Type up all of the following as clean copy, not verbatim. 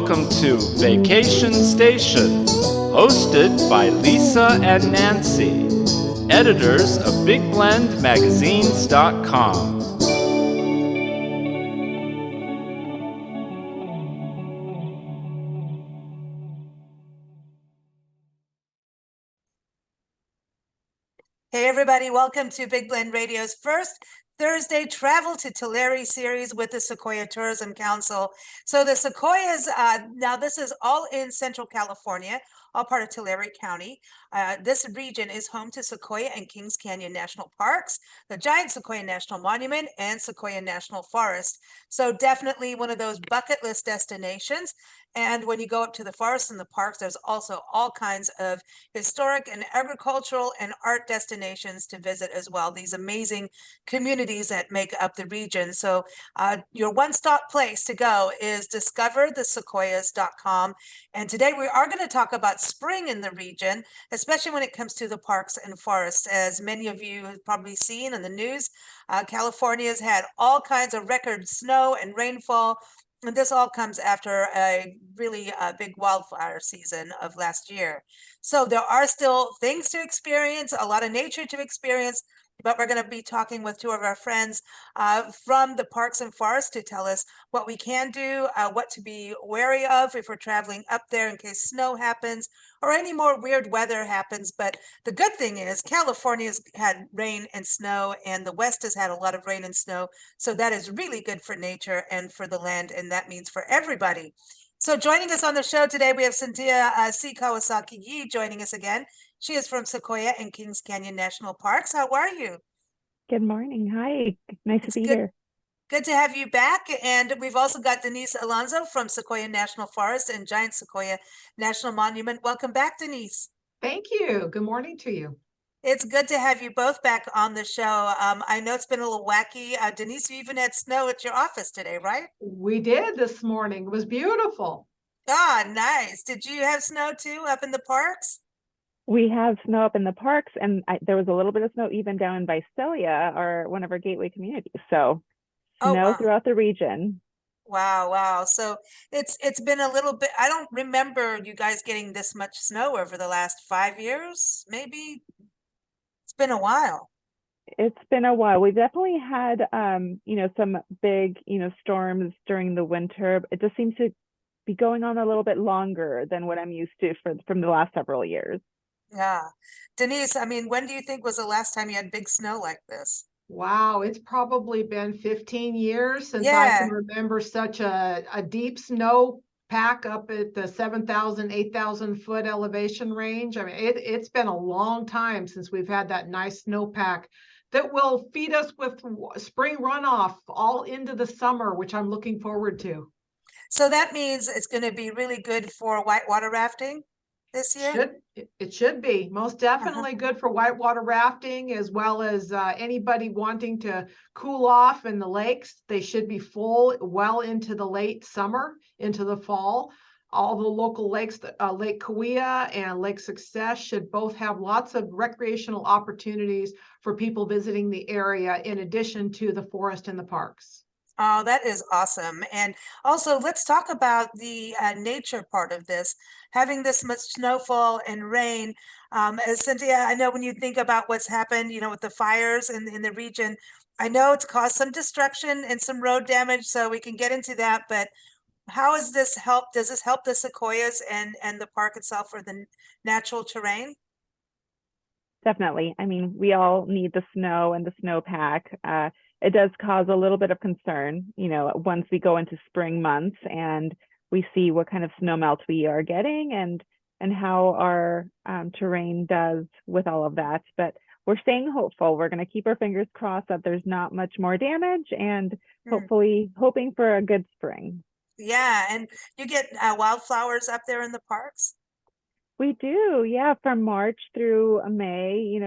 Welcome to Vacation Station, hosted by Lisa and Nancy, editors of BigBlendMagazines.com. Hey everybody, welcome to Big Blend Radio's first Thursday Travel to Tulare series with the Sequoia Tourism Council. So the Sequoias, now this is all in Central California, all part of Tulare County. This region is home to Sequoia and Kings Canyon National Parks, the Giant Sequoia National Monument, and Sequoia National Forest. So definitely one of those bucket list destinations. And when you go up to the forest and the parks, there's also all kinds of historic and agricultural and art destinations to visit as well. These amazing communities that make up the region. So your one-stop place to go is discoverthesequoias.com. And today we are going to talk about spring in the region, especially when it comes to the parks and forests. As many of you have probably seen in the news, California's had all kinds of record snow and rainfall. And this all comes after a really big wildfire season of last year. So there are still things to experience, a lot of nature to experience, but we're going to be talking with two of our friends from the Parks and Forests to tell us what we can do, what to be wary of if we're traveling up there in case snow happens or any more weird weather happens. But the good thing is California's had rain and snow, and the West has had a lot of rain and snow. So that is really good for nature and for the land, and that means for everybody. So joining us on the show today, we have Cynthia C. Kawasaki-Yi joining us again. She is from Sequoia and Kings Canyon National Parks. How are you? Good morning. Hi. Nice to be here. Good to have you back. And we've also got Denise Alonso from Sequoia National Forest and Giant Sequoia National Monument. Welcome back, Denise. Thank you. Good morning to you. It's good to have you both back on the show. I know it's been a little wacky. Denise, you even had snow at your office today, right? We did this morning. It was beautiful. Ah, nice. Did you have snow too up in the parks? We have snow up in the parks, and there was a little bit of snow even down in Visalia, or one of our gateway communities. So snow throughout the region. Wow. So it's been a little bit, I don't remember you guys getting this much snow over the last 5 years, maybe. It's been a while. It's been a while. We've definitely had some big, storms during the winter. It just seems to be going on a little bit longer than what I'm used to from the last several years. Yeah. Denise, I mean, when do you think was the last time you had big snow like this? Wow, it's probably been 15 years since I Yeah. can remember such a deep snow pack up at the 7,000, 8,000 foot elevation range. I mean, it's been a long time since we've had that nice snowpack that will feed us with spring runoff all into the summer, which I'm looking forward to. So that means it's going to be really good for whitewater rafting this year? It should be most definitely good for whitewater rafting, as well as anybody wanting to cool off in the lakes. They should be full well into the late summer, into the fall. All the local lakes, Lake Cahuilla and Lake Success, should both have lots of recreational opportunities for people visiting the area, in addition to the forest and the parks. Oh, that is awesome. And also, let's talk about the nature part of this. Having this much snowfall and rain, as Cynthia, I know when you think about what's happened, with the fires in the region, I know it's caused some destruction and some road damage, so we can get into that. But how has this helped? Does this help the sequoias and the park itself, or the natural terrain? Definitely. I mean, we all need the snow and the snowpack. It does cause a little bit of concern, once we go into spring months and we see what kind of snow melt we are getting and how our terrain does with all of that. But we're staying hopeful. We're going to keep our fingers crossed that there's not much more damage, and hopefully hoping for a good spring. Yeah, and you get wildflowers up there in the parks? We do, yeah, from March through May,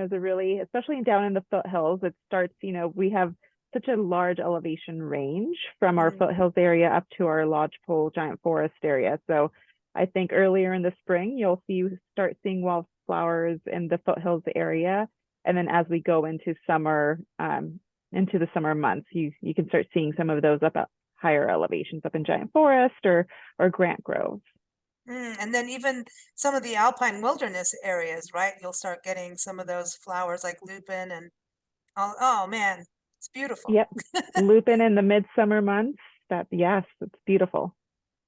especially down in the foothills, it starts, we have such a large elevation range from our foothills area up to our lodgepole giant forest area. So I think earlier in the spring, you'll start seeing wildflowers in the foothills area. And then as we go into summer, into the summer months, you can start seeing some of those up higher elevations up in Giant Forest or Grant Grove. And then even some of the alpine wilderness areas, right? You'll start getting some of those flowers like lupin and oh man, it's beautiful. Yep, lupin in the midsummer months. Yes, it's beautiful.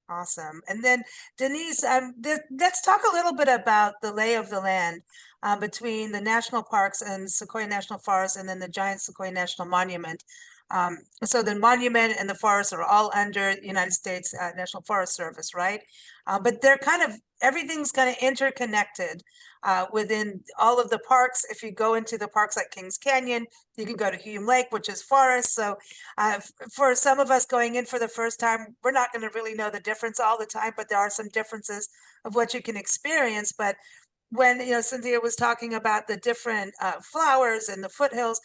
Awesome. And then Denise, let's talk a little bit about the lay of the land between the national parks and Sequoia National Forest, and then the Giant Sequoia National Monument. So the monument and the forest are all under the United States National Forest Service, right? But they're everything's kind of interconnected within all of the parks. If you go into the parks like Kings Canyon, you can go to Hume Lake, which is forest. So for some of us going in for the first time, we're not going to really know the difference all the time, but there are some differences of what you can experience. But when, Cynthia was talking about the different flowers and the foothills,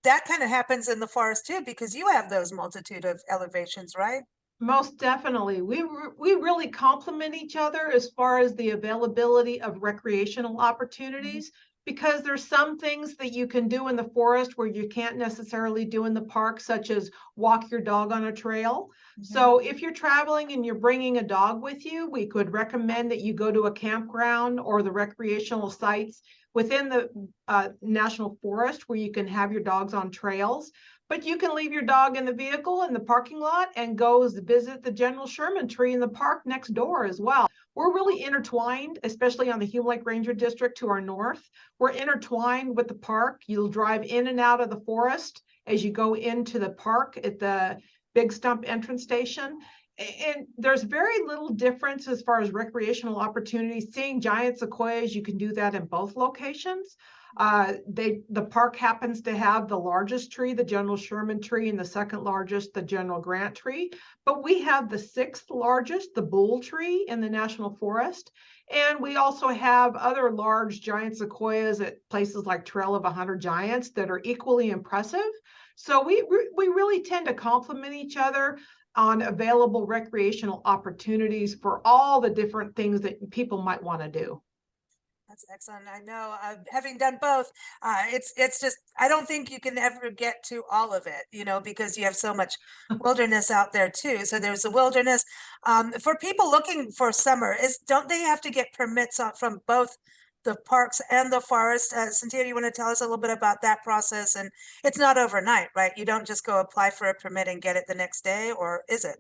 that kind of happens in the forest too, because you have those multitude of elevations, right? Most definitely. We really complement each other as far as the availability of recreational opportunities, because there's some things that you can do in the forest where you can't necessarily do in the park, such as walk your dog on a trail. So if you're traveling and you're bringing a dog with you, we could recommend that you go to a campground or the recreational sites within the national forest where you can have your dogs on trails. But you can leave your dog in the vehicle in the parking lot and go visit the General Sherman tree in the park next door as well. We're really intertwined, especially on the Hume Lake Ranger District to our north. We're intertwined with the park. You'll drive in and out of the forest as you go into the park at the Big Stump entrance station. And there's very little difference as far as recreational opportunities. Seeing giant sequoias, you can do that in both locations. The park happens to have the largest tree, the General Sherman tree, and the second largest, the General Grant tree. But we have the sixth largest, the bull tree, in the National Forest. And we also have other large giant sequoias at places like Trail of 100 Giants that are equally impressive. So we really tend to complement each other on available recreational opportunities for all the different things that people might want to do. That's excellent. I know, having done both, it's just, I don't think you can ever get to all of it, because you have so much wilderness out there too. So there's the wilderness. For people looking for summer, don't they have to get permits from both the parks and the forest? Cynthia, you want to tell us a little bit about that process? And it's not overnight, right? You don't just go apply for a permit and get it the next day, or is it?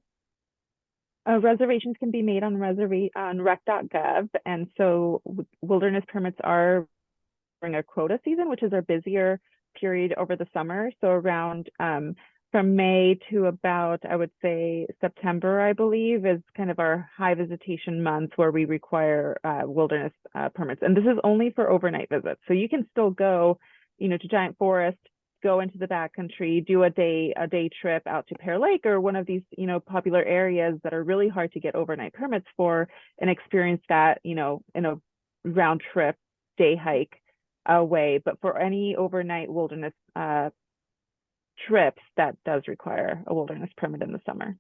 Reservations can be made on rec.gov, and so wilderness permits are during a quota season, which is our busier period over the summer. So around from May to about, I would say, September, I believe, is kind of our high visitation month where we require wilderness permits. And this is only for overnight visits. So you can still go, to Giant Forest, go into the backcountry, do a day trip out to Pear Lake or one of these, popular areas that are really hard to get overnight permits for, and experience that, in a round trip day hike away. But for any overnight wilderness trips, that does require a wilderness permit in the summer.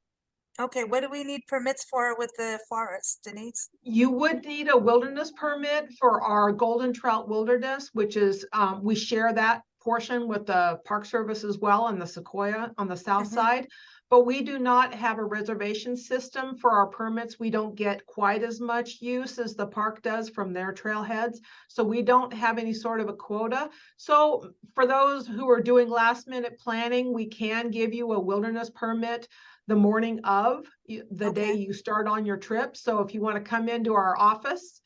Okay, what do we need permits for with the forest, Denise? You would need a wilderness permit for our Golden Trout Wilderness, which is, we share that portion with the Park Service as well, and the Sequoia on the south side. But we do not have a reservation system for our permits. We don't get quite as much use as the park does from their trailheads. So we don't have any sort of a quota. So for those who are doing last minute planning, we can give you a wilderness permit the morning of the day you start on your trip. So if you want to come into our office,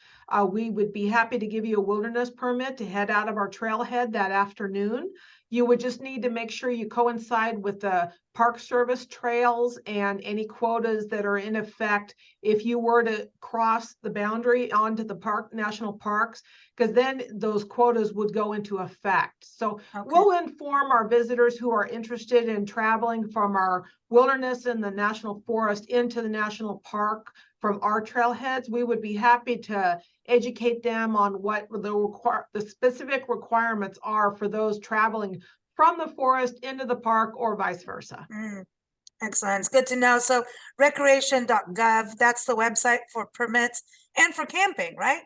we would be happy to give you a wilderness permit to head out of our trailhead that afternoon. You would just need to make sure you coincide with the Park Service trails and any quotas that are in effect if you were to cross the boundary onto the national parks, because then those quotas would go into effect. So we'll inform our visitors who are interested in traveling from our wilderness in the national forest into the national park from our trailheads. We would be happy to educate them on what the specific requirements are for those traveling from the forest into the park or vice versa. Excellent. It's good to know. So recreation.gov, that's the website for permits and for camping, right?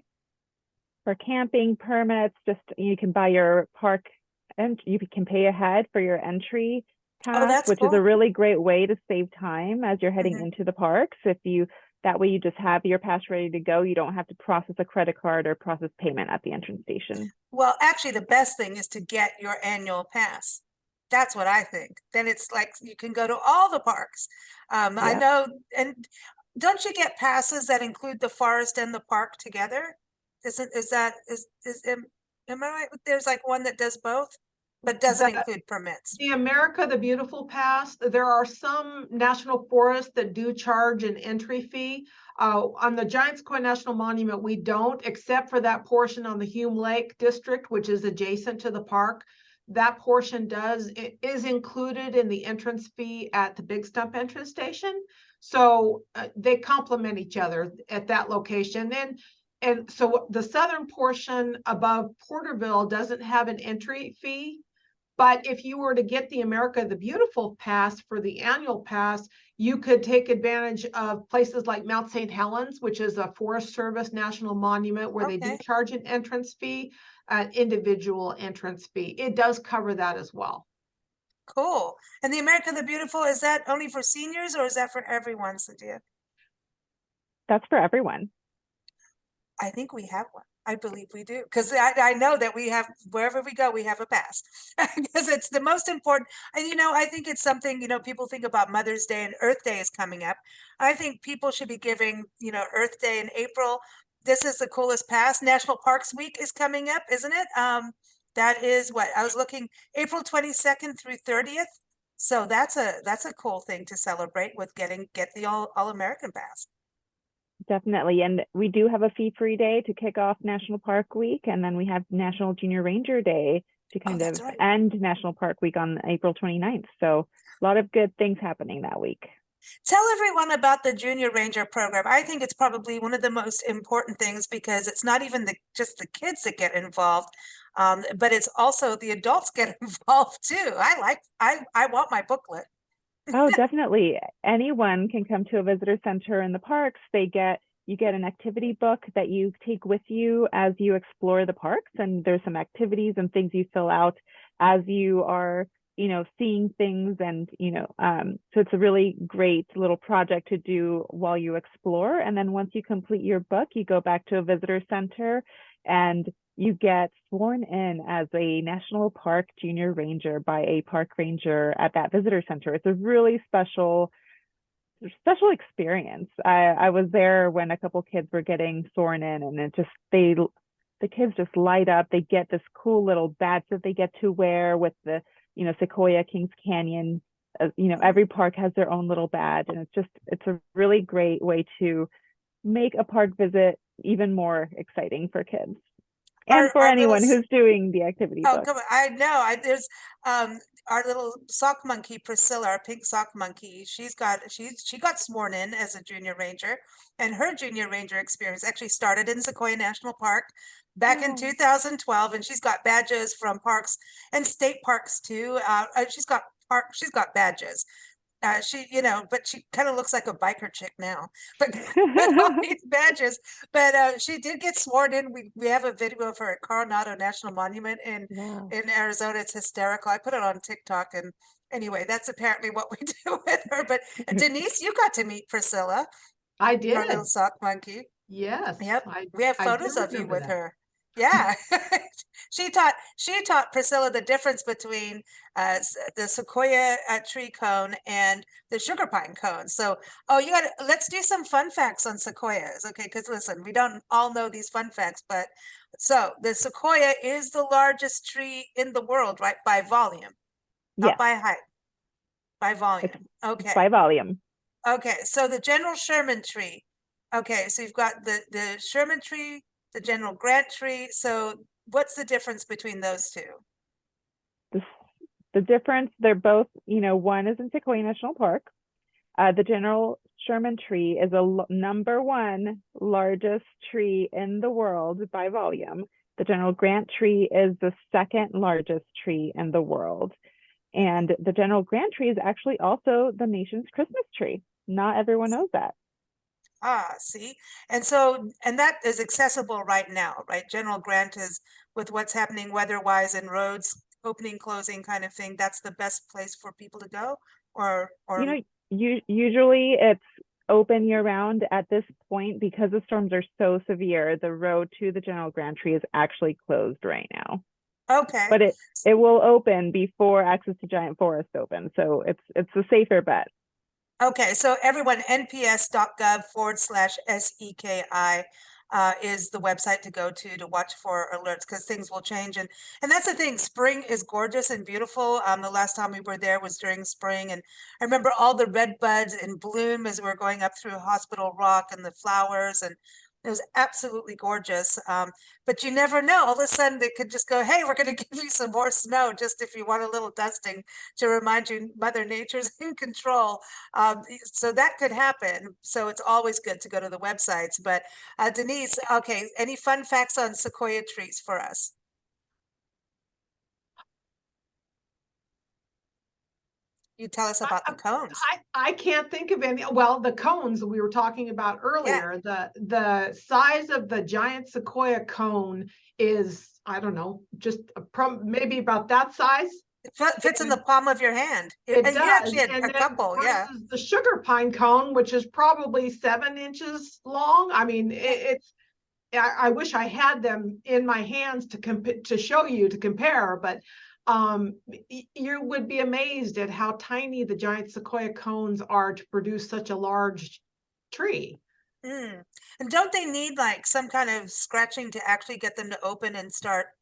For camping permits, just you can buy your park and you can pay ahead for your entry Oh, pass, that's which is a cool. really great way to save time as you're heading Mhm. into the parks. That way you just have your pass ready to go. You don't have to process a credit card or process payment at the entrance station. Well, actually, the best thing is to get your annual pass. That's what I think. Then it's like you can go to all the parks. I Yep. know, and don't you get passes that include the forest and the park together? Is that am I right? There's like one that does both, but doesn't The, include permits. the America the Beautiful Pass, there are some national forests that do charge an entry fee. On the Giant Sequoia National Monument, we don't, except for that portion on the Hume Lake District, which is adjacent to the park. That portion is included in the entrance fee at the Big Stump entrance station. So they complement each other at that location. And so the southern portion above Porterville doesn't have an entry fee. But if you were to get the America the Beautiful pass for the annual pass, you could take advantage of places like Mount St. Helens, which is a Forest Service national monument where they do Okay, charge an entrance fee, an individual entrance fee. It does cover that as well. cool. And the America the Beautiful, is that only for seniors or is that for everyone, Cynthia? That's for everyone. I think we have one. I believe we do. Because I know that we have, wherever we go, we have a pass. Because it's the most important. And, I think it's something, people think about Mother's Day and Earth Day is coming up. I think people should be giving, Earth Day in April. This is the coolest pass. National Parks Week is coming up, isn't it? That is what I was looking, April 22nd through 30th. So that's a cool thing to celebrate with get the All-American pass. Definitely. And we do have a fee-free day to kick off National Park Week. And then we have National Junior Ranger Day to Oh, kind that's of right. end National Park Week on April 29th. So a lot of good things happening that week. Tell everyone about the Junior Ranger program. I think it's probably one of the most important things because it's not even just the kids that get involved, but it's also the adults get involved too. I want my booklet. Oh, definitely. Anyone can come to a visitor center in the parks. You get an activity book that you take with you as you explore the parks, and there's some activities and things you fill out as you are, seeing things, and so it's a really great little project to do while you explore. And then once you complete your book, you go back to a visitor center and you get sworn in as a National Park Junior Ranger by a park ranger at that visitor center. It's a really special experience. I was there when a couple kids were getting sworn in, and the kids just light up. They get this cool little badge that they get to wear with the Sequoia, Kings Canyon. Every park has their own little badge, and it's a really great way to make a park visit even more exciting for kids. And for Our little anyone who's doing the activity Oh, book. come on. I know. There's our little sock monkey, Priscilla, our pink sock monkey. She got sworn in as a junior ranger, and her junior ranger experience actually started in Sequoia National Park back in 2012, and she's got badges from parks and state parks too. She's got badges. But she kind of looks like a biker chick now, but all these badges. But she did get sworn in. We have a video of her at Coronado National Monument Wow. in Arizona. It's hysterical. I put it on TikTok, and anyway, that's apparently what we do with her. But Denise, you got to meet Priscilla, I our little did. sock monkey. Yes, Yep, we have I do photos of you remember with that. her. Yeah, she taught Priscilla the difference between the sequoia tree cone and the sugar pine cone. So, let's do some fun facts on sequoias, okay? Because listen, we don't all know these fun facts, but so the sequoia is the largest tree in the world, right? By volume, not Yes, by height, by volume. it's Okay. by volume. Okay, so the general Sherman tree. Okay, so you've got the Sherman tree, the general Grant tree. So what's the difference between those two? The difference, they're both, one is in Sequoia National Park. The general Sherman tree is number one largest tree in the world by volume. The general Grant tree is the second largest tree in the world. And the general Grant tree is actually also the nation's Christmas tree. Not everyone knows that. Ah, see, and that is accessible right now, right? General Grant is, with what's happening weather-wise and roads, opening, closing kind of thing, that's the best place for people to go? Or Usually it's open year round. At this point, because the storms are so severe, the road to the General Grand Tree is actually closed right now. okay. But it will open before access to Giant Forest opens, so it's a safer bet. Okay, so everyone, nps.gov/SEKI is the website to go to watch for alerts, because things will change. And that's the thing, spring is gorgeous and beautiful. The last time we were there was during spring, and I remember all the red buds in bloom as we were going up through Hospital Rock, and the flowers, and it was absolutely gorgeous. But you never know, all of a sudden they could just go, hey, we're going to give you some more snow, just if you want a little dusting, to remind you Mother Nature's in control. So that could happen. So it's always good to go to the websites. But Denise, okay, any fun facts on sequoia trees for us? You tell us about the cones. I can't think of any. Well, the cones we were talking about earlier, the size of the giant sequoia cone is, I don't know, just maybe about that size. It fits in the palm of your hand. It And does. you actually had And a couple, yeah. The sugar pine cone, which is probably 7 inches long. I mean, it's. I wish I had them in my hands to show you, to compare, but you would be amazed at how tiny the giant sequoia cones are to produce such a large tree. And don't they need like some kind of scratching to actually get them to open and start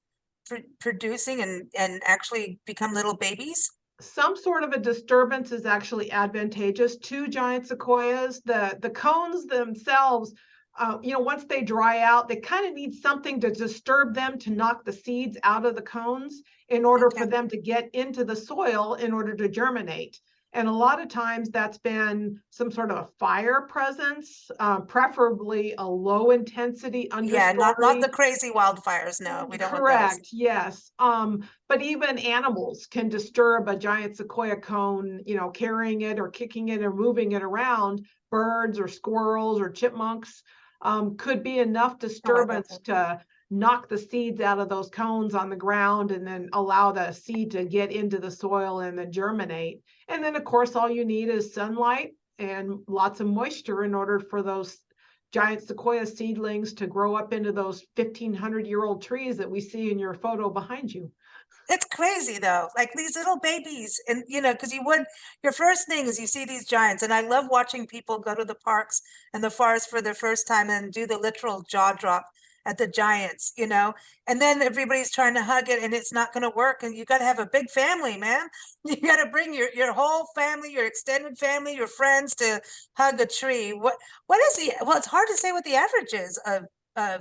producing and actually become little babies? Some sort of a disturbance is actually advantageous to giant sequoias. The cones themselves, once they dry out, they kind of need something to disturb them, to knock the seeds out of the cones in order for them to get into the soil in order to germinate. And a lot of times that's been some sort of a fire presence, preferably a low intensity understory. Yeah, not the crazy wildfires. No, we don't want those. Correct, yes. But even animals can disturb a giant sequoia cone, carrying it or kicking it or moving it around. Birds or squirrels or chipmunks could be enough disturbance to knock the seeds out of those cones on the ground and then allow the seed to get into the soil and then germinate. And then, of course, all you need is sunlight and lots of moisture in order for those giant sequoia seedlings to grow up into those 1,500-year-old trees that we see in your photo behind you. It's crazy though, like these little babies, and because your first thing is you see these giants, and I love watching people go to the parks and the forest for their first time and do the literal jaw drop at the giants, and then everybody's trying to hug it and it's not going to work, and you got to have a big family, man. You got to bring your whole family, your extended family, your friends to hug a tree. What is well, it's hard to say what the average is of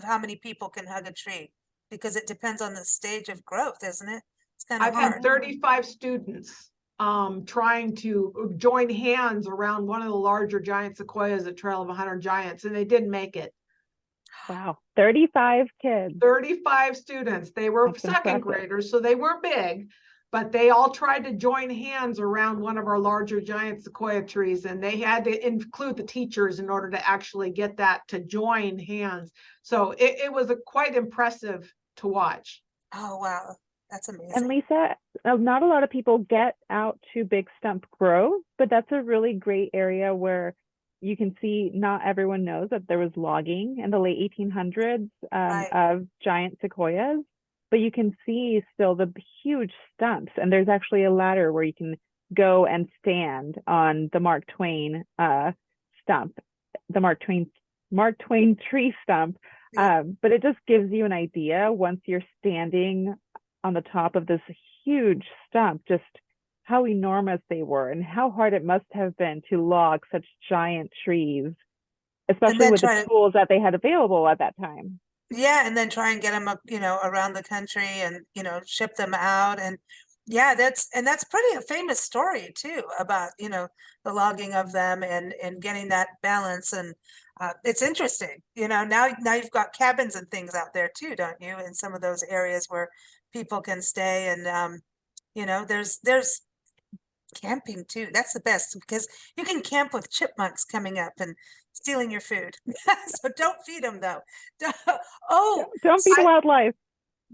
how many people can hug a tree, because it depends on the stage of growth, isn't it? It's kind of I've hard. had 35 students trying to join hands around one of the larger giant sequoias at Trail of 100 Giants, and they didn't make it. Wow, 35 kids. 35 students. They were second graders, so they weren't big, but they all tried to join hands around one of our larger giant sequoia trees, and they had to include the teachers in order to actually get that to join hands. So it was quite impressive to watch. Oh, wow. That's amazing. And Lisa, not a lot of people get out to Big Stump Grove, but that's a really great area where you can see not everyone knows that there was logging in the late 1800s of giant sequoias, but you can see still the huge stumps. And there's actually a ladder where you can go and stand on the Mark Twain stump, the Mark Twain tree stump. But it just gives you an idea once you're standing on the top of this huge stump, just how enormous they were and how hard it must have been to log such giant trees, especially with the tools that they had available at that time. Yeah, and then try and get them, around the country and, ship them out. And yeah, that's pretty a famous story too about, the logging of them and getting that balance. And it's interesting, now you've got cabins and things out there too, don't you? In some of those areas where people can stay, and there's camping too. That's the best, because you can camp with chipmunks coming up and stealing your food. So don't feed them though. Don't feed the wildlife.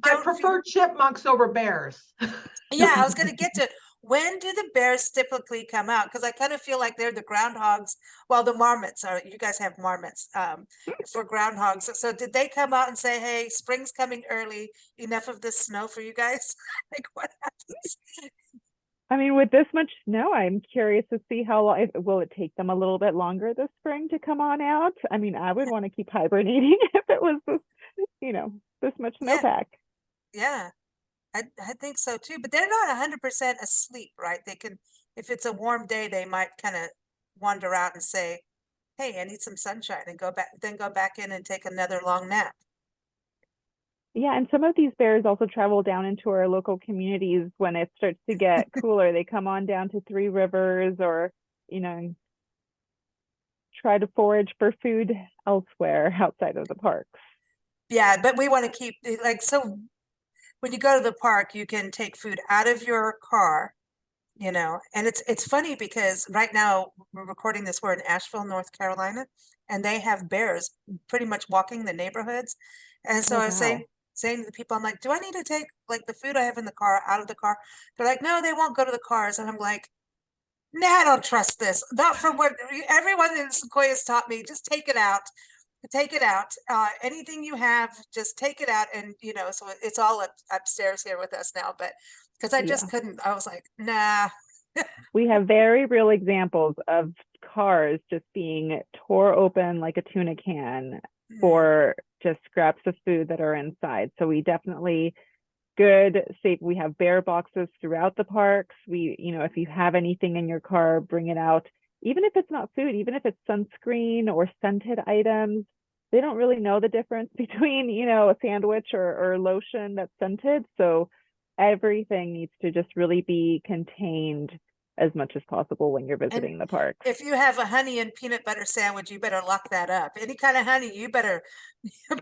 I prefer chipmunks over bears. Yeah, I was going to get to when do the bears typically come out? Because I kind of feel like they're the groundhogs. Well, the marmots are. You guys have marmots for groundhogs. So did they come out and say, "Hey, spring's coming early. Enough of this snow for you guys"? Like what happens? I mean, with this much snow, I'm curious to see how long, will it take them a little bit longer this spring to come on out? I mean, I would want to keep hibernating if it was this, this much Yeah, snowpack. yeah, I think so too. But they're not 100% asleep, right? They can, if it's a warm day, they might kind of wander out and say, "Hey, I need some sunshine," and then go back in and take another long nap. Yeah, and some of these bears also travel down into our local communities when it starts to get cooler. They come on down to Three Rivers or, you know, try to forage for food elsewhere outside of the parks. Yeah, but we want to keep like so when you go to the park, you can take food out of your car, and it's funny because right now we're recording this, we're in Asheville, North Carolina, and they have bears pretty much walking the neighborhoods. And so Oh, I was wow. saying to the people, I'm like, do I need to take like the food I have in the car out of the car? They're like, no, they won't go to the cars. And I'm like, nah, I don't trust this. Not from what everyone in Sequoia's taught me. Just take it out. Take it out. Anything you have, just take it out. And, so it's all upstairs here with us now. But because I just Yeah. couldn't, I was like, nah. We have very real examples of cars just being tore open like a tuna can for just scraps of food that are inside. So we definitely safe. We have bear boxes throughout the parks. If you have anything in your car, bring it out. Even if it's not food, even if it's sunscreen or scented items, they don't really know the difference between, a sandwich or lotion that's scented. So everything needs to just really be contained as much as possible when you're visiting the parks. If you have a honey and peanut butter sandwich, you better lock that up. Any kind of honey, you better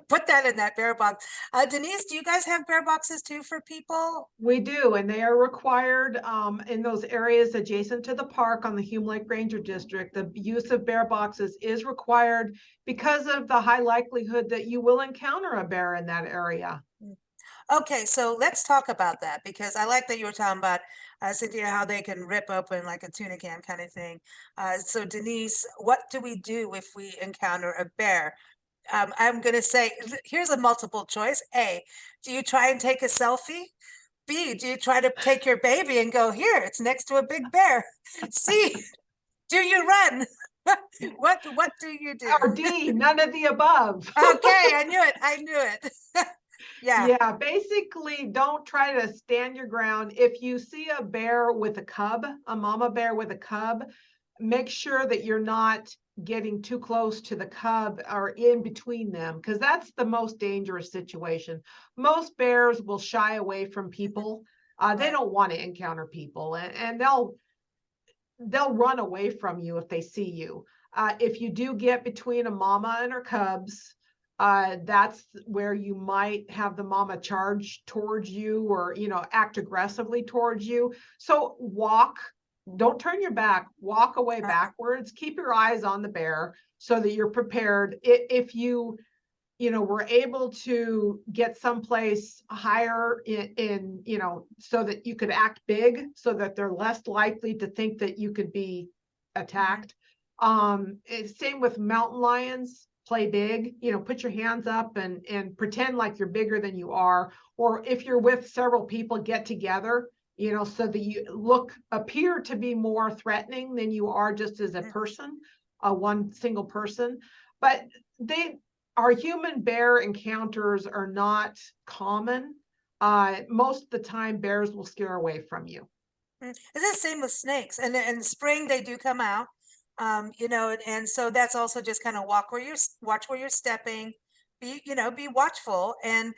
put that in that bear box. Denise, do you guys have bear boxes too for people? We do, and they are required in those areas adjacent to the park on the Hume Lake Ranger District. The use of bear boxes is required because of the high likelihood that you will encounter a bear in that area. Okay, so let's talk about that because I like that you were talking about, Cynthia, how they can rip open like a tuna can kind of thing. So Denise, what do we do if we encounter a bear? I'm going to say, here's a multiple choice. A, do you try and take a selfie? B, do you try to take your baby and go, here, it's next to a big bear? C, do you run? What do you do? Or D, none of the above. Okay, I knew it. Yeah. Yeah, basically don't try to stand your ground. If you see a bear with a cub, a mama bear with a cub, make sure that you're not getting too close to the cub or in between them, because that's the most dangerous situation. Most bears will shy away from people. They don't want to encounter people, and they'll run away from you if they see you. If you do get between a mama and her cubs, that's where you might have the mama charge towards you or, act aggressively towards you. So walk, don't turn your back, walk away backwards, keep your eyes on the bear so that you're prepared. If you were able to get someplace higher in, so that you could act big so that they're less likely to think that you could be attacked. Same with mountain lions. Play big, put your hands up and pretend like you're bigger than you are. Or if you're with several people, get together, so that you appear to be more threatening than you are just as a person, one single person. But our human bear encounters are not common. Most of the time, bears will scare away from you. It's the same with snakes. And in the spring, they do come out. And so that's also just kind of watch where you're stepping, be watchful and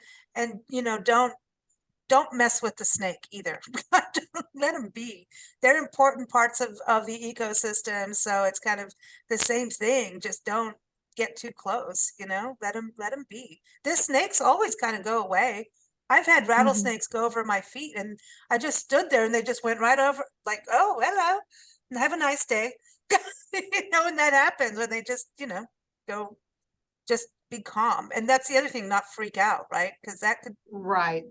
don't mess with the snake either. Let them be. They're important parts of the ecosystem. So it's kind of the same thing. Just don't get too close, let them be. The snakes always kind of go away. I've had rattlesnakes go over my feet and I just stood there and they just went right over like, oh, hello, have a nice day. And that happens when they just, go just be calm. And that's the other thing, not freak out, right? Because that could, Right.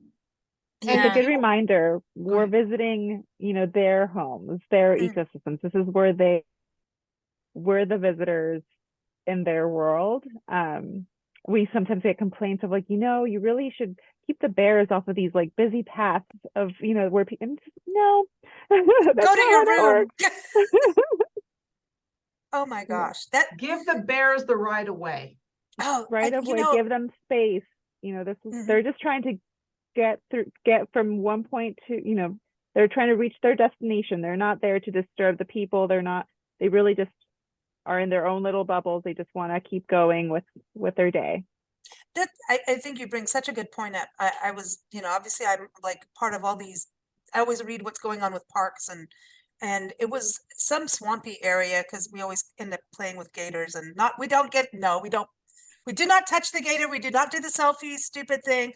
It's a yeah. good reminder. We're ahead. visiting, their homes, their Mm. ecosystems. This is where we're the visitors in their world. We sometimes get complaints of like, you really should keep the bears off of these like busy paths of, where people, no, that's Go not to how your that room. works. Oh my gosh. That, Give the bears the right of way. oh, Right of way, give them space. They're just trying to get from one point to, they're trying to reach their destination. They're not there to disturb the people. They really just are in their own little bubbles. They just want to keep going with their day. that, I think you bring such a good point up. I was, obviously I'm like part of all these, I always read what's going on with parks and it was some swampy area because we always end up playing with gators and we do not touch the gator. We do not do the selfie stupid thing.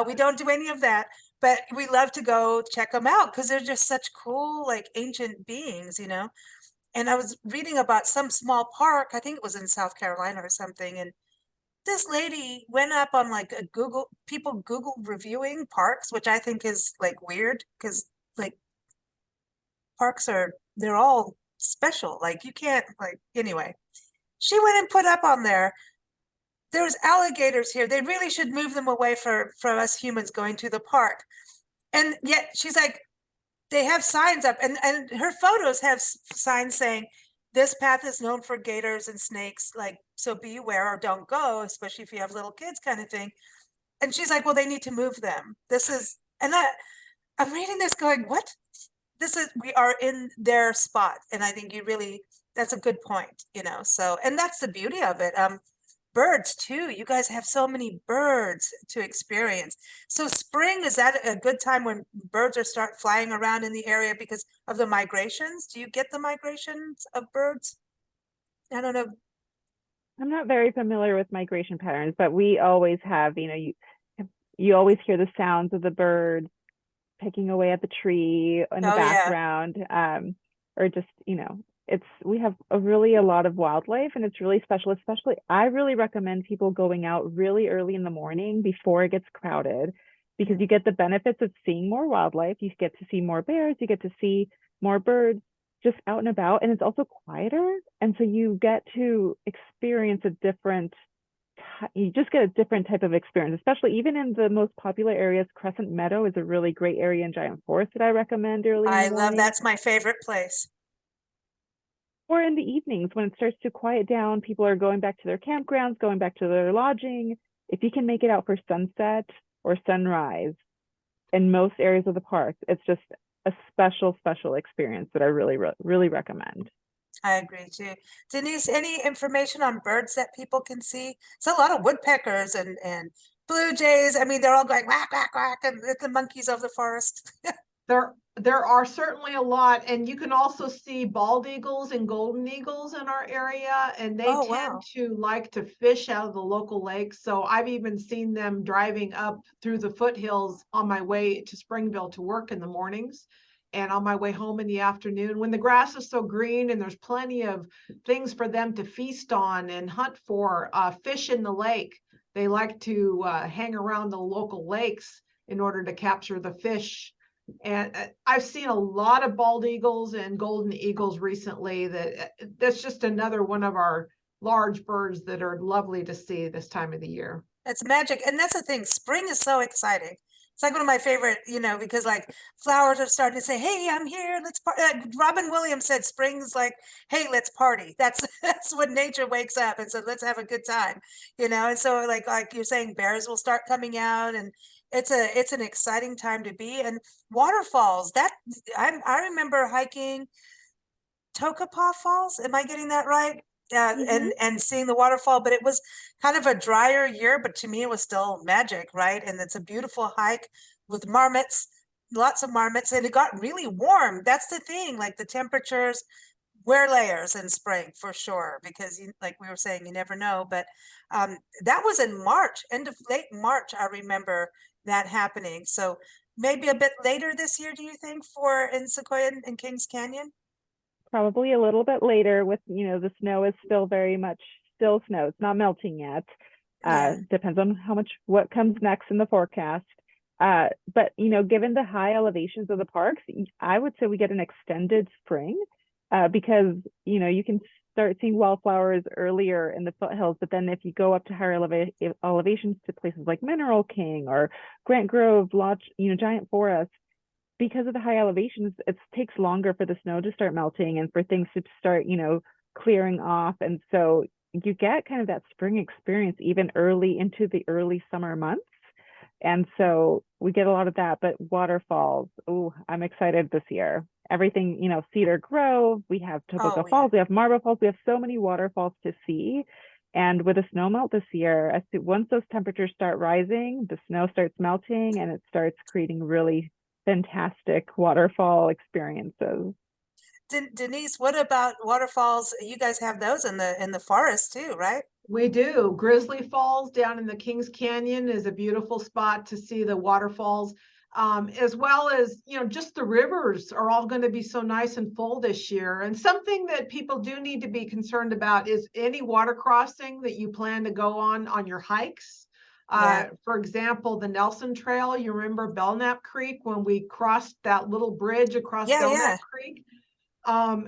We don't do any of that, but we love to go check them out because they're just such cool, like ancient beings, And I was reading about some small park, I think it was in South Carolina or something, and this lady went up on like a Google reviewing parks, which I think is like weird because like parks they're all special. Like you can't anyway. She went and put up on there's alligators here. They really should move them away from us humans going to the park. And yet she's like, they have signs up and her photos have signs saying, this path is known for gators and snakes, like, so be aware or don't go, especially if you have little kids kind of thing. And she's like, well, they need to move them. I'm reading this going, what? We are in their spot. And I think that's a good point, so, and that's the beauty of it. Birds too. You guys have so many birds to experience. So spring, is that a good time when birds start flying around in the area because of the migrations? Do you get the migrations of birds? I don't know. I'm not very familiar with migration patterns, but we always have, you always hear the sounds of the birds picking away at the tree in the Oh, yeah. background. Or just, we have a lot of wildlife and it's really special. Especially, I really recommend people going out really early in the morning before it gets crowded, because you get the benefits of seeing more wildlife. You get to see more bears, you get to see more birds just out and about, and it's also quieter. And so you get to experience you just get a different type of experience, especially even in the most popular areas. Crescent Meadow is a really great area in Giant Forest that I recommend early in the morning. I love, that's my favorite place. Or in the evenings when it starts to quiet down, people are going back to their campgrounds, going back to their lodging. If you can make it out for sunset or sunrise in most areas of the park, it's just a special experience that I really, really recommend. I agree too. Denise, any information on birds that people can see? It's a lot of woodpeckers and blue jays. I mean, they're all going whack, whack, whack, and the monkeys of the forest. There are certainly a lot, and you can also see bald eagles and golden eagles in our area, and they Oh, tend wow. to like to fish out of the local lakes. So I've even seen them driving up through the foothills on my way to Springville to work in the mornings and on my way home in the afternoon when the grass is so green and there's plenty of things for them to feast on and hunt for. Fish in the lake, they like to hang around the local lakes in order to capture the fish. And I've seen a lot of bald eagles and golden eagles recently. That's just another one of our large birds that are lovely to see this time of the year. It's magic. And that's the thing. Spring is so exciting. It's like one of my favorite, because like flowers are starting to say, hey, I'm here. Let's party. Robin Williams said spring is like, hey, let's party. That's when nature wakes up and said, let's have a good time, And so like you're saying, bears will start coming out and it's an exciting time to be. And waterfalls, I remember hiking Tokapah Falls. Am I getting that right? And seeing the waterfall, but it was kind of a drier year, but to me it was still magic, right? And it's a beautiful hike with marmots, lots of marmots, and it got really warm. That's the thing, like the temperatures, wear layers in spring for sure, because like we were saying, you never know. But that was in March, late March, I remember that happening. So maybe a bit later this year, do you think, in Sequoia and Kings Canyon? Probably a little bit later with, the snow is still very much still snow. It's not melting yet. Yeah. Depends on what comes next in the forecast. But given the high elevations of the parks, I would say we get an extended spring, because you can start seeing wildflowers earlier in the foothills, but then if you go up to higher elevations to places like Mineral King or Grant Grove, Lodge, Giant Forest, because of the high elevations, it takes longer for the snow to start melting and for things to start, clearing off. And so you get kind of that spring experience even early into the early summer months. And so we get a lot of that, but waterfalls, oh, I'm excited this year. Everything, Cedar Grove, we have Topeka Oh, yeah. Falls, we have Marble Falls, we have so many waterfalls to see. And with the snow melt this year, once those temperatures start rising, the snow starts melting and it starts creating really fantastic waterfall experiences. Denise, what about waterfalls? You guys have those in the forest too, right? We do. Grizzly Falls down in the Kings Canyon is a beautiful spot to see the waterfalls, as well as, just the rivers are all going to be so nice and full this year. And something that people do need to be concerned about is any water crossing that you plan to go on your hikes. For example, the Nelson Trail, you remember Belknap Creek when we crossed that little bridge across Yeah, Belknap yeah. Creek?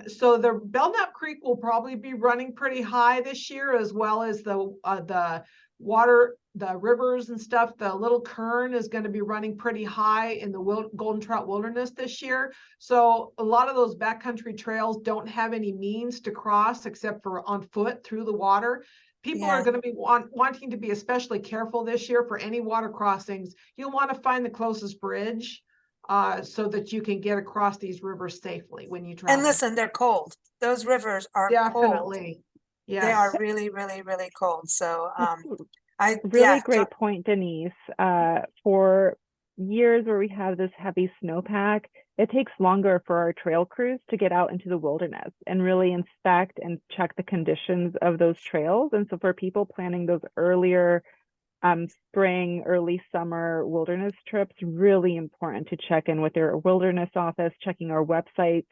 So the Belknap Creek will probably be running pretty high this year, as well as the water, the rivers and stuff. The Little Kern is going to be running pretty high in the Golden Trout Wilderness this year. So a lot of those backcountry trails don't have any means to cross except for on foot through the water. People are going to be wanting to be especially careful this year for any water crossings. You'll want to find the closest bridge, so that you can get across these rivers safely when you travel. And listen, they're cold. Those rivers are cold. Definitely. Yes. They are really, really, really cold. So Really great point, Denise. For years where we have this heavy snowpack, it takes longer for our trail crews to get out into the wilderness and really inspect and check the conditions of those trails. And so for people planning those earlier spring, early summer wilderness trips, really important to check in with their wilderness office, checking our websites.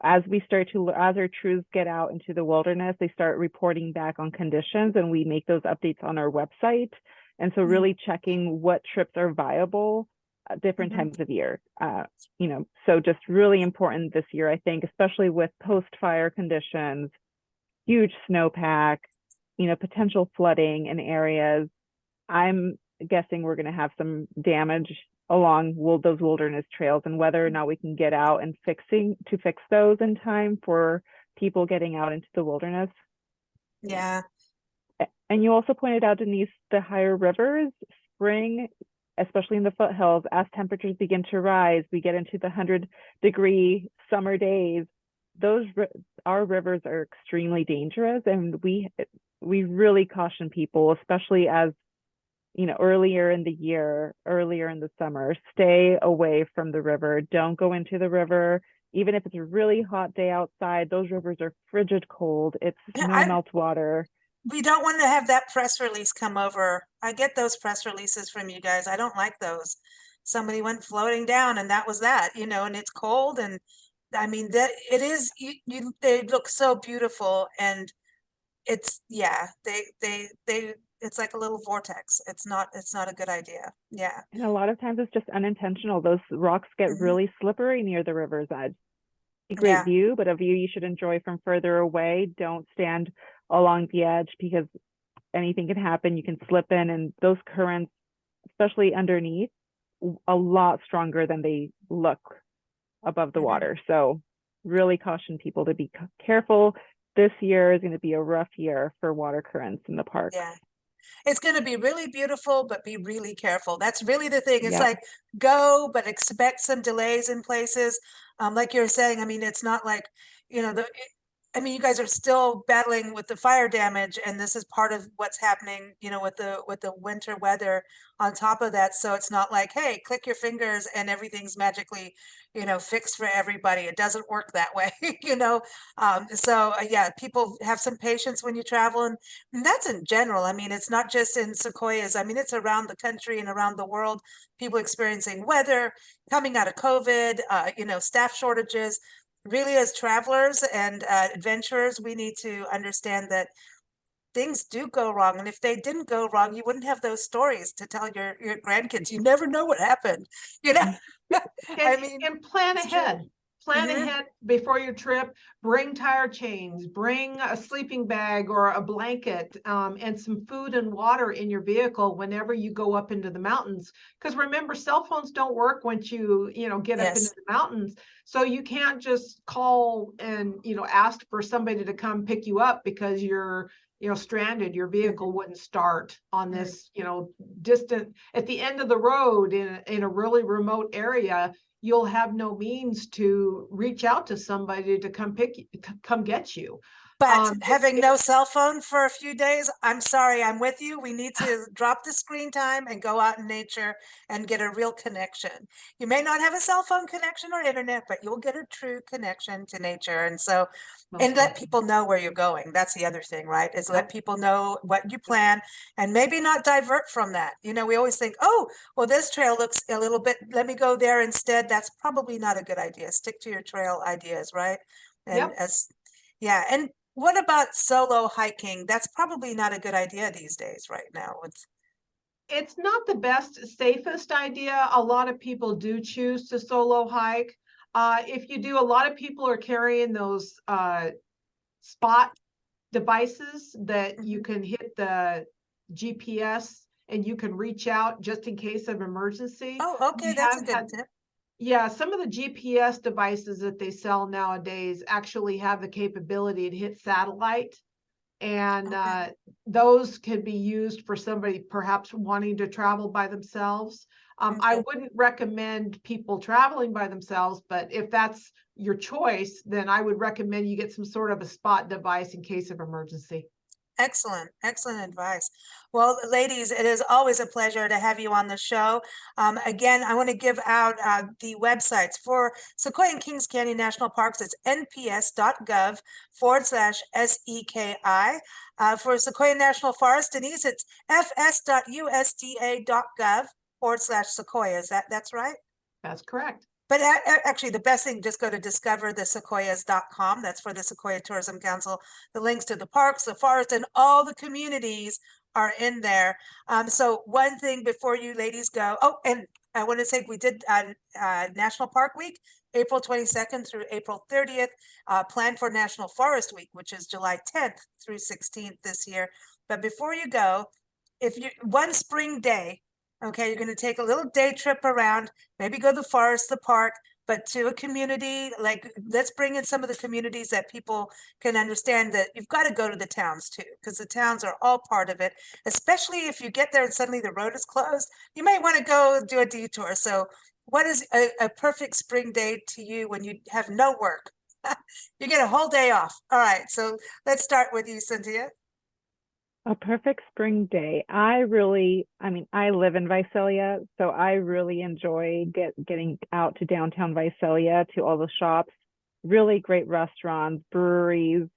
As our crews get out into the wilderness, they start reporting back on conditions and we make those updates on our website. And so really checking what trips are viable at different times of year. So just really important this year, I think, especially with post-fire conditions, huge snowpack, potential flooding in areas. I'm guessing we're going to have some damage along those wilderness trails, and whether or not we can get out and fix those in time for people getting out into the wilderness. Yeah. And you also pointed out, Denise, the higher rivers, spring, especially in the foothills, as temperatures begin to rise, we get into the 100-degree summer days. Our rivers are extremely dangerous, and we really caution people, especially as earlier in the year, earlier in the summer, stay away from the river. Don't go into the river. Even if it's a really hot day outside, those rivers are frigid cold. It's snow melt water. We don't want to have that press release come over. I get those press releases from you guys. I don't like those. Somebody went floating down and that was that, and it's cold. And I mean, that it is, they look so beautiful, and it's, it's like a little vortex. It's not a good idea. Yeah. And a lot of times it's just unintentional. Those rocks get really slippery near the river's edge. A great view, but a view you should enjoy from further away. Don't stand along the edge because anything can happen. You can slip in, and those currents, especially underneath, a lot stronger than they look above the water. So really caution people to be careful. This year is going to be a rough year for water currents in the park. Yeah. It's going to be really beautiful, but be really careful. That's really the thing. It's like, go, but expect some delays in places. Like you're saying, I mean, it's not like, you guys are still battling with the fire damage, and this is part of what's happening, with the winter weather on top of that. So it's not like, hey, click your fingers and everything's magically, fixed for everybody. It doesn't work that way, people have some patience when you travel, and that's in general. I mean, it's not just in Sequoias. I mean, it's around the country and around the world, people experiencing weather, coming out of COVID, staff shortages. Really, as travelers and adventurers, we need to understand that things do go wrong. And if they didn't go wrong, you wouldn't have those stories to tell your grandkids. You never know what happened, you know? I mean, And plan it's true. ahead. Plan Mhm. ahead before your trip. Bring tire chains, bring a sleeping bag or a blanket, and some food and water in your vehicle whenever you go up into the mountains. Because remember, cell phones don't work once you get up into Yes. the mountains. So you can't just call and ask for somebody to come pick you up because you're stranded. Your vehicle wouldn't start on Mhm. this distant at the end of the road in a really remote area. You'll have no means to reach out to somebody to come get you. But having It- no cell phone for a few days, I'm sorry, I'm with you. We need to drop the screen time and go out in nature and get a real connection. You may not have a cell phone connection or internet, but you'll get a true connection to nature. And so, most let definitely. people know where you're going. That's the other thing, right? Is let Yep. people know what you plan and maybe not divert from that. We always think, oh, well, this trail looks a little bit, let me go there instead. That's probably not a good idea. Stick to your trail ideas, right? And Yep. yeah. And what about solo hiking? That's probably not a good idea these days right now. It's not the best, safest idea. A lot of people do choose to solo hike. If you do, a lot of people are carrying those spot devices that you can hit the GPS and you can reach out just in case of emergency. Oh, okay, We that's a have good had tip. Yeah, some of the GPS devices that they sell nowadays actually have the capability to hit satellite, and Okay. those can be used for somebody perhaps wanting to travel by themselves. I Okay. wouldn't recommend people traveling by themselves, but if that's your choice, then I would recommend you get some sort of a spot device in case of emergency. Excellent, excellent advice. Well, ladies, it is always a pleasure to have you on the show. Again, I want to give out the websites for Sequoia and Kings Canyon National Parks. It's nps.gov/SEKI. For Sequoia National Forest, Denise, it's fs.usda.gov/Sequoia. That's right? That's correct. But actually, the best thing, just go to discoverthesequoias.com. That's for the Sequoia Tourism Council. The links to the parks, the forest, and all the communities are in there. So one thing before you ladies go, oh, and I want to say we did National Park Week, April 22nd through April 30th, planned for National Forest Week, which is July 10th through 16th this year. But before you go, if you one spring day, okay, you're going to take a little day trip around, maybe go to the forest, the park, but to a community, like let's bring in some of the communities that people can understand that you've got to go to the towns too, because the towns are all part of it, especially if you get there and suddenly the road is closed, you might want to go do a detour. So what is a perfect spring day to you when you have no work? You get a whole day off. All right, so let's start with you, Cynthia. A perfect spring day. I mean, I live in Visalia, so I really enjoy getting out to downtown Visalia, to all the shops, really great restaurants, breweries,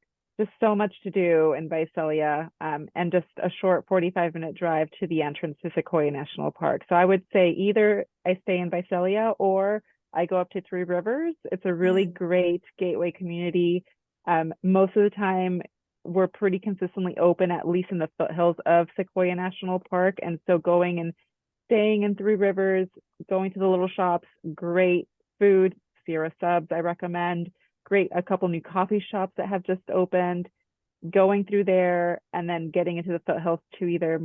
just so much to do in Visalia, and just a short 45-minute drive to the entrance to Sequoia National Park. So I would say either I stay in Visalia or I go up to Three Rivers. It's a really great gateway community. Most of the time, we're pretty consistently open, at least in the foothills of Sequoia National Park. And so going and staying in Three Rivers, going to the little shops, great food, Sierra Subs, I recommend. A couple new coffee shops that have just opened, going through there and then getting into the foothills to either,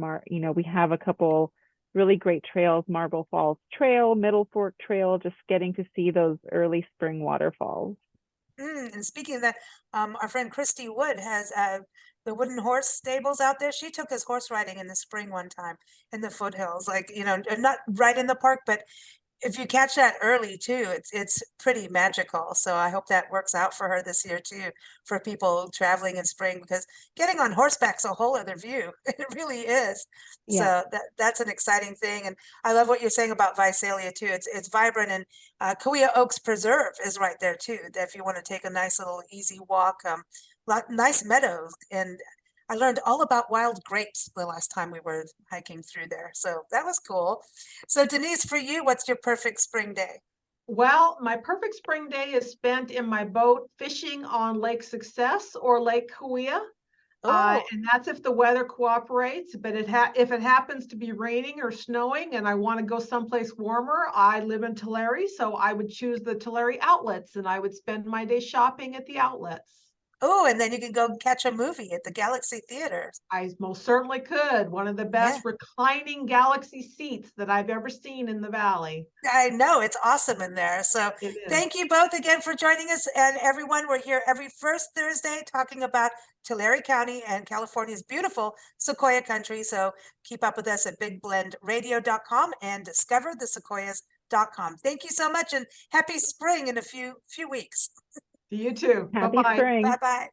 we have a couple really great trails, Marble Falls Trail, Middle Fork Trail, just getting to see those early spring waterfalls. And speaking of that, our friend Christy Wood has the wooden horse stables out there. She took us horse riding in the spring one time in the foothills, like, not right in the park, but if you catch that early too, it's pretty magical. So I hope that works out for her this year too, for people traveling in spring, because getting on horseback's a whole other view. It really is. Yeah. So that's an exciting thing. And I love what you're saying about Visalia too. It's vibrant, and Kauai Oaks Preserve is right there too. That if you want to take a nice little easy walk, nice meadows, and I learned all about wild grapes the last time we were hiking through there. So that was cool. So Denise, for you, what's your perfect spring day? Well, my perfect spring day is spent in my boat fishing on Lake Success or Lake Kauai. Oh, And that's if the weather cooperates, but if it happens to be raining or snowing and I want to go someplace warmer, I live in Tulare, so I would choose the Tulare outlets and I would spend my day shopping at the outlets. oh, and then you can go catch a movie at the Galaxy Theater. I most certainly could. One of the Yeah. best reclining Galaxy seats that I've ever seen in the valley. I know it's awesome in there. So It is. thank you both again for joining us. And everyone, we're here every first Thursday talking about Tulare County and California's beautiful Sequoia country. So keep up with us at bigblendradio.com and discoverthesequoias.com. Thank you so much and happy spring in a few weeks. You too. Happy Bye-bye. spring. Bye-bye.